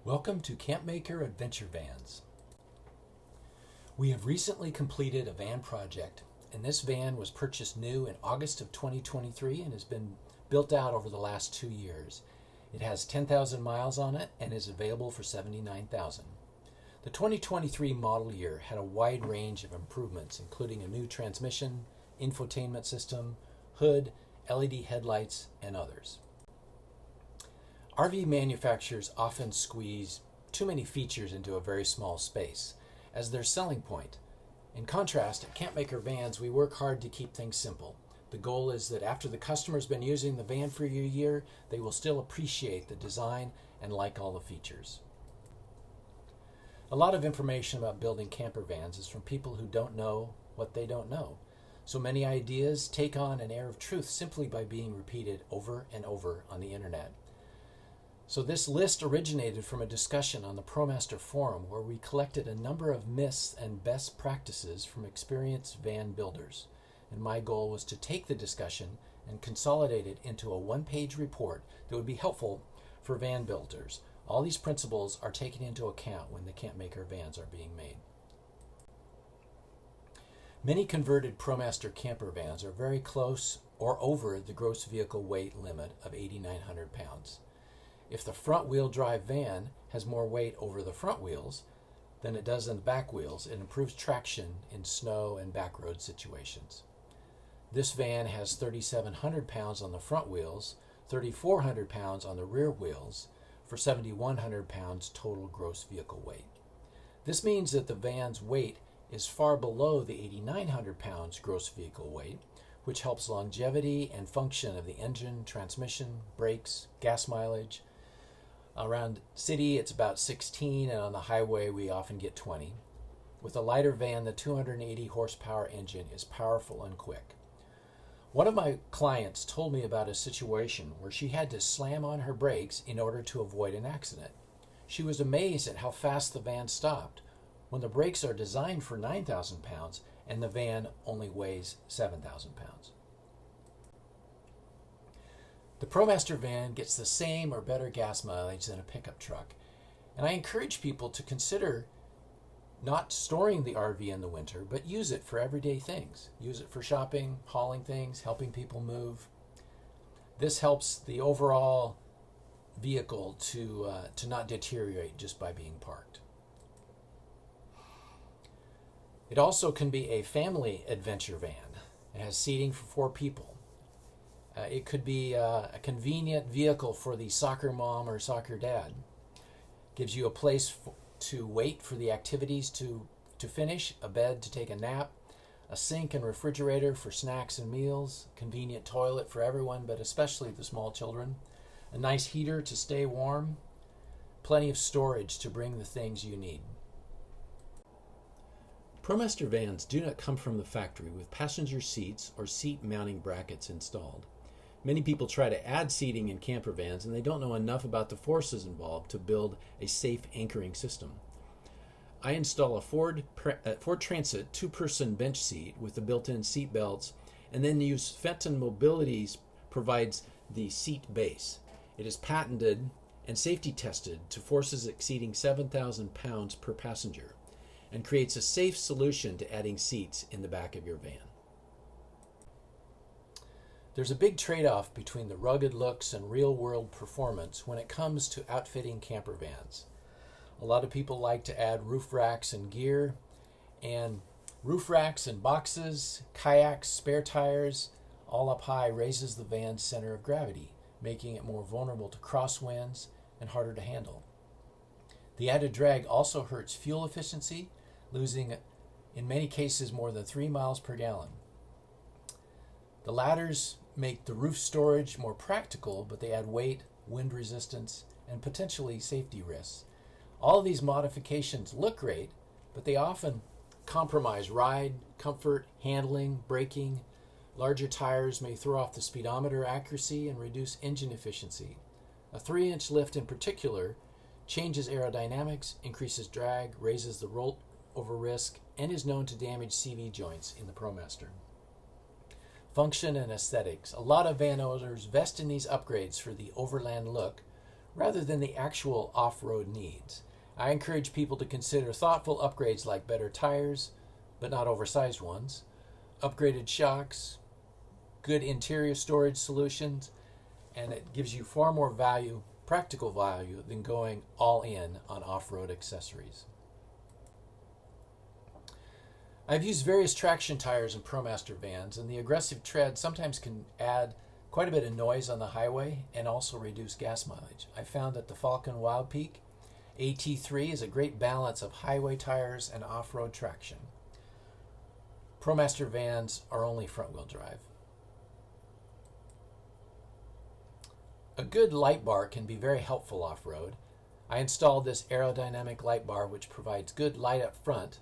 Welcome to Campmaker Adventure Vans. We have recently completed a van project, and this van was purchased new in August of 2023 and has been built out over the last 2 years. It has 10,000 miles on it and is available for $79,000. The 2023 model year had a wide range of improvements, including a new transmission, infotainment system, hood, LED headlights, and others. RV manufacturers often squeeze too many features into a very small space as their selling point. In contrast, at Campmaker Vans, we work hard to keep things simple. The goal is that after the customer's been using the van for a year, they will still appreciate the design and like all the features. A lot of information about building camper vans is from people who don't know what they don't know. So many ideas take on an air of truth simply by being repeated over and over on the internet. So this list originated from a discussion on the ProMaster forum where we collected a number of myths and best practices from experienced van builders. And my goal was to take the discussion and consolidate it into a one-page report that would be helpful for van builders. All these principles are taken into account when the Campmaker vans are being made. Many converted ProMaster camper vans are very close or over the gross vehicle weight limit of 8,900 pounds. If the front-wheel drive van has more weight over the front wheels than it does in the back wheels, it improves traction in snow and backroad situations. This van has 3,700 pounds on the front wheels, 3,400 pounds on the rear wheels, for 7,100 pounds total gross vehicle weight. This means that the van's weight is far below the 8,900 pounds gross vehicle weight, which helps longevity and function of the engine, transmission, brakes, gas mileage. Around city, it's about 16, and on the highway, we often get 20. With a lighter van, the 280 horsepower engine is powerful and quick. One of my clients told me about a situation where she had to slam on her brakes in order to avoid an accident. She was amazed at how fast the van stopped when the brakes are designed for 9,000 pounds and the van only weighs 7,000 pounds. The ProMaster van gets the same or better gas mileage than a pickup truck, and I encourage people to consider not storing the RV in the winter, but use it for everyday things. Use it for shopping, hauling things, helping people move. This helps the overall vehicle to not deteriorate just by being parked. It also can be a family adventure van. It has seating for 4 people. It could be a convenient vehicle for the soccer mom or soccer dad. Gives you a place to wait for the activities to finish, a bed to take a nap, a sink and refrigerator for snacks and meals, convenient toilet for everyone, but especially the small children, a nice heater to stay warm, plenty of storage to bring the things you need. ProMaster vans do not come from the factory with passenger seats or seat mounting brackets installed. Many people try to add seating in camper vans and they don't know enough about the forces involved to build a safe anchoring system. I install a Ford Transit 2-person bench seat with the built-in seat belts and then use Fenton Mobility's provides the seat base. It is patented and safety tested to forces exceeding 7,000 pounds per passenger and creates a safe solution to adding seats in the back of your van. There's a big trade-off between the rugged looks and real-world performance when it comes to outfitting camper vans. A lot of people like to add roof racks and gear, and roof racks and boxes, kayaks, spare tires, all up high raises the van's center of gravity, making it more vulnerable to crosswinds and harder to handle. The added drag also hurts fuel efficiency, losing in many cases more than 3 miles per gallon. The ladders make the roof storage more practical, but they add weight, wind resistance, and potentially safety risks. All of these modifications look great, but they often compromise ride, comfort, handling, braking. Larger tires may throw off the speedometer accuracy and reduce engine efficiency. A 3-inch lift in particular changes aerodynamics, increases drag, raises the rollover risk, and is known to damage CV joints in the ProMaster. Function and aesthetics. A lot of van owners vest in these upgrades for the overland look rather than the actual off-road needs. I encourage people to consider thoughtful upgrades like better tires, but not oversized ones, upgraded shocks, good interior storage solutions, and it gives you far more value, practical value, than going all in on off-road accessories. I've used various traction tires in ProMaster vans, and the aggressive tread sometimes can add quite a bit of noise on the highway and also reduce gas mileage. I found that the Falken Wildpeak AT3 is a great balance of highway tires and off-road traction. ProMaster vans are only front-wheel drive. A good light bar can be very helpful off-road. I installed this aerodynamic light bar which provides good light up front,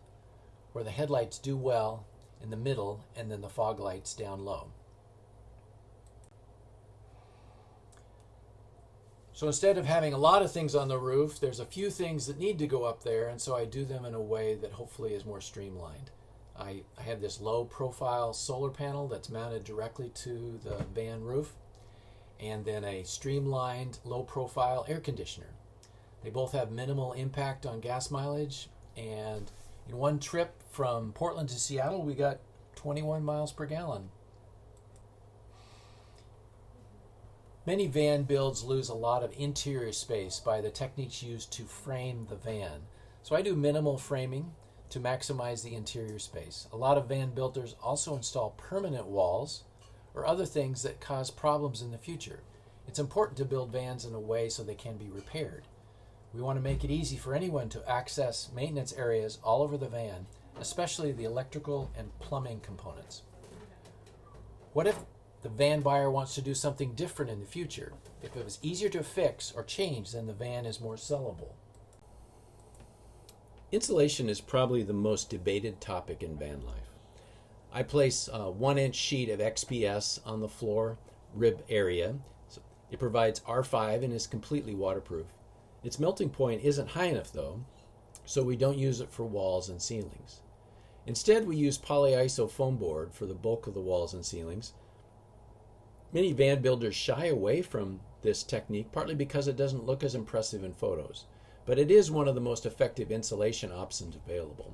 where the headlights do well, in the middle, and then the fog lights down low. So instead of having a lot of things on the roof, there's a few things that need to go up there, and so I do them in a way that hopefully is more streamlined. I have this low profile solar panel that's mounted directly to the van roof, and then a streamlined low profile air conditioner. They both have minimal impact on gas mileage, and in one trip from Portland to Seattle we got 21 miles per gallon. Many van builds lose a lot of interior space by the techniques used to frame the van. So I do minimal framing to maximize the interior space. A lot of van builders also install permanent walls or other things that cause problems in the future. It's important to build vans in a way so they can be repaired. We want to make it easy for anyone to access maintenance areas all over the van, especially the electrical and plumbing components. What if the van buyer wants to do something different in the future? If it was easier to fix or change, then the van is more sellable. Insulation is probably the most debated topic in van life. I place a 1-inch sheet of XPS on the floor rib area. It provides R5 and is completely waterproof. Its melting point isn't high enough though, so we don't use it for walls and ceilings. Instead, we use polyiso foam board for the bulk of the walls and ceilings. Many van builders shy away from this technique, partly because it doesn't look as impressive in photos, but it is one of the most effective insulation options available.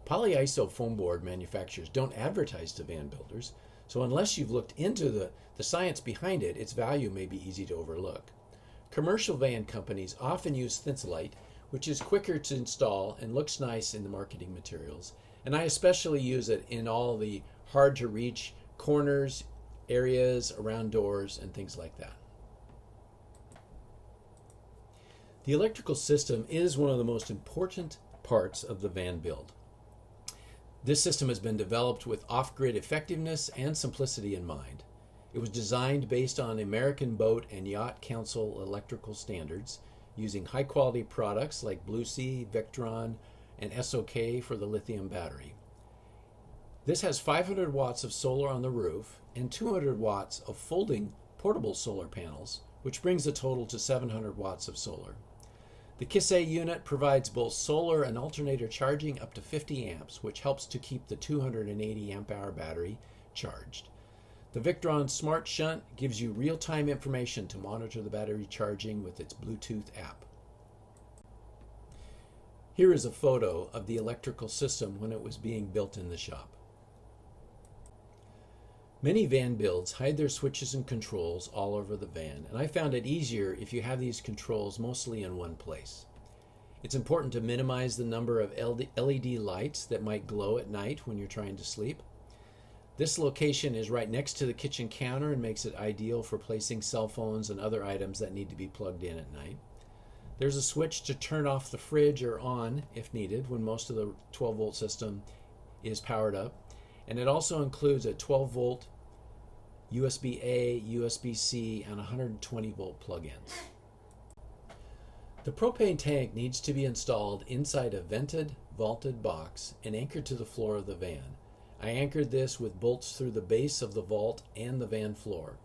Polyiso foam board manufacturers don't advertise to van builders, so unless you've looked into the science behind it, its value may be easy to overlook. Commercial van companies often use Thinsulite, which is quicker to install and looks nice in the marketing materials, and I especially use it in all the hard-to-reach corners, areas around doors, and things like that. The electrical system is one of the most important parts of the van build. This system has been developed with off-grid effectiveness and simplicity in mind. It was designed based on American Boat and Yacht Council electrical standards, using high-quality products like Blue Sea, Victron, and SOK for the lithium battery. This has 500 watts of solar on the roof and 200 watts of folding portable solar panels, which brings the total to 700 watts of solar. The KISSE unit provides both solar and alternator charging up to 50 amps, which helps to keep the 280 amp hour battery charged. The Victron Smart Shunt gives you real-time information to monitor the battery charging with its Bluetooth app. Here is a photo of the electrical system when it was being built in the shop. Many van builds hide their switches and controls all over the van, and I found it easier if you have these controls mostly in one place. It's important to minimize the number of LED lights that might glow at night when you're trying to sleep. This location is right next to the kitchen counter and makes it ideal for placing cell phones and other items that need to be plugged in at night. There's a switch to turn off the fridge or on if needed when most of the 12-volt system is powered up. And it also includes a 12-volt USB-A, USB-C, and 120-volt plug-ins. The propane tank needs to be installed inside a vented, vaulted box and anchored to the floor of the van. I anchored this with bolts through the base of the vault and the van floor.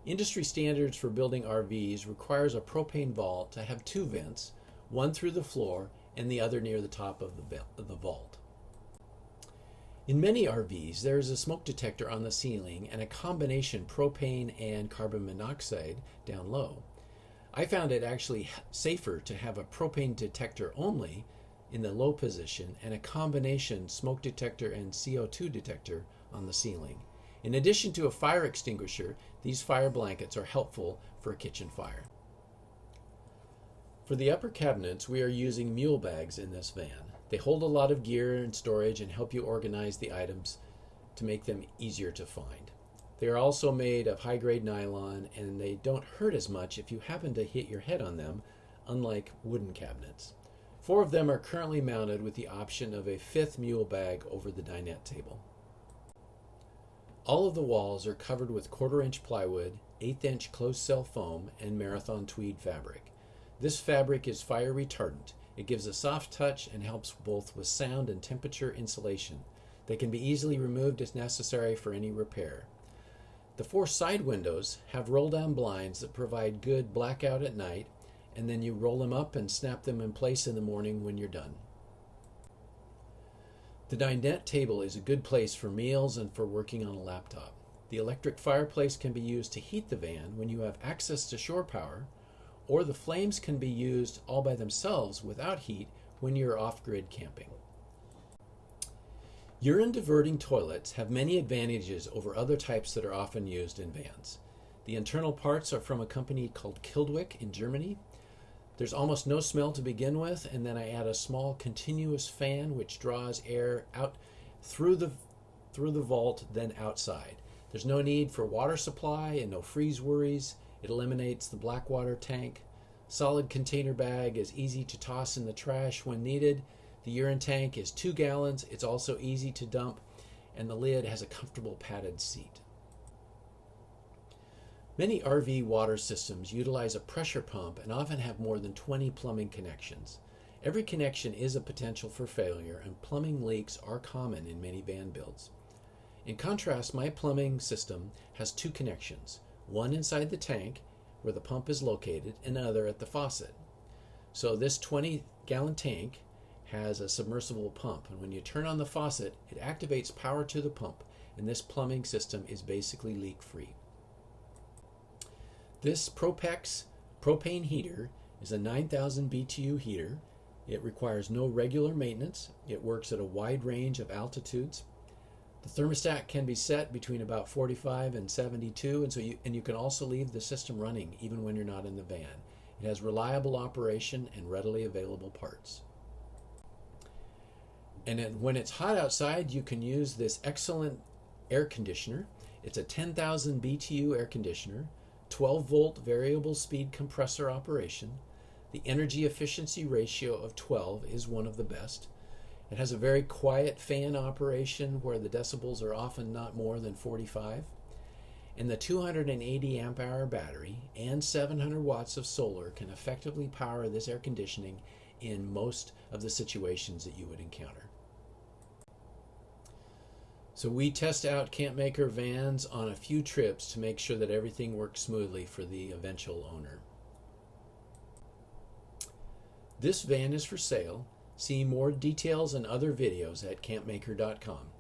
Industry standards for building RVs requires a propane vault to have two vents, one through the floor and the other near the top of the vault. In many RVs, there is a smoke detector on the ceiling and a combination propane and carbon monoxide down low. I found it actually safer to have a propane detector only in the low position and a combination smoke detector and CO2 detector on the ceiling. In addition to a fire extinguisher, these fire blankets are helpful for a kitchen fire. For the upper cabinets, we are using mule bags in this van. They hold a lot of gear and storage and help you organize the items to make them easier to find. They are also made of high-grade nylon, and they don't hurt as much if you happen to hit your head on them, unlike wooden cabinets. 4 of them are currently mounted with the option of a 5th mule bag over the dinette table. All of the walls are covered with 1/4-inch plywood, 1/8-inch closed-cell foam, and Marathon tweed fabric. This fabric is fire retardant. It gives a soft touch and helps both with sound and temperature insulation. They can be easily removed as necessary for any repair. The 4 side windows have roll-down blinds that provide good blackout at night, and then you roll them up and snap them in place in the morning when you're done. The dinette table is a good place for meals and for working on a laptop. The electric fireplace can be used to heat the van when you have access to shore power, or the flames can be used all by themselves without heat when you're off-grid camping. Urine diverting toilets have many advantages over other types that are often used in vans. The internal parts are from a company called Kildwick in Germany. There's almost no smell to begin with, and then I add a small continuous fan which draws air out through the vault, then outside. There's no need for water supply and no freeze worries. It eliminates the black water tank. Solid container bag is easy to toss in the trash when needed. The urine tank is 2 gallons. It's also easy to dump, and the lid has a comfortable padded seat. Many RV water systems utilize a pressure pump and often have more than 20 plumbing connections. Every connection is a potential for failure, and plumbing leaks are common in many van builds. In contrast, my plumbing system has 2 connections, one inside the tank where the pump is located and another at the faucet. So this 20-gallon tank has a submersible pump, and when you turn on the faucet, it activates power to the pump, and this plumbing system is basically leak-free. This Propex propane heater is a 9,000 BTU heater. It requires no regular maintenance. It works at a wide range of altitudes. The thermostat can be set between about 45 and 72, and you can also leave the system running even when you're not in the van. It has reliable operation and readily available parts. And then when it's hot outside, you can use this excellent air conditioner. It's a 10,000 BTU air conditioner, 12-volt variable speed compressor operation. The energy efficiency ratio of 12 is one of the best. It has a very quiet fan operation where the decibels are often not more than 45. And the 280 amp hour battery and 700 watts of solar can effectively power this air conditioning in most of the situations that you would encounter. So we test out Campmaker vans on a few trips to make sure that everything works smoothly for the eventual owner. This van is for sale. See more details and other videos at campmaker.com.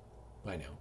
Bye now.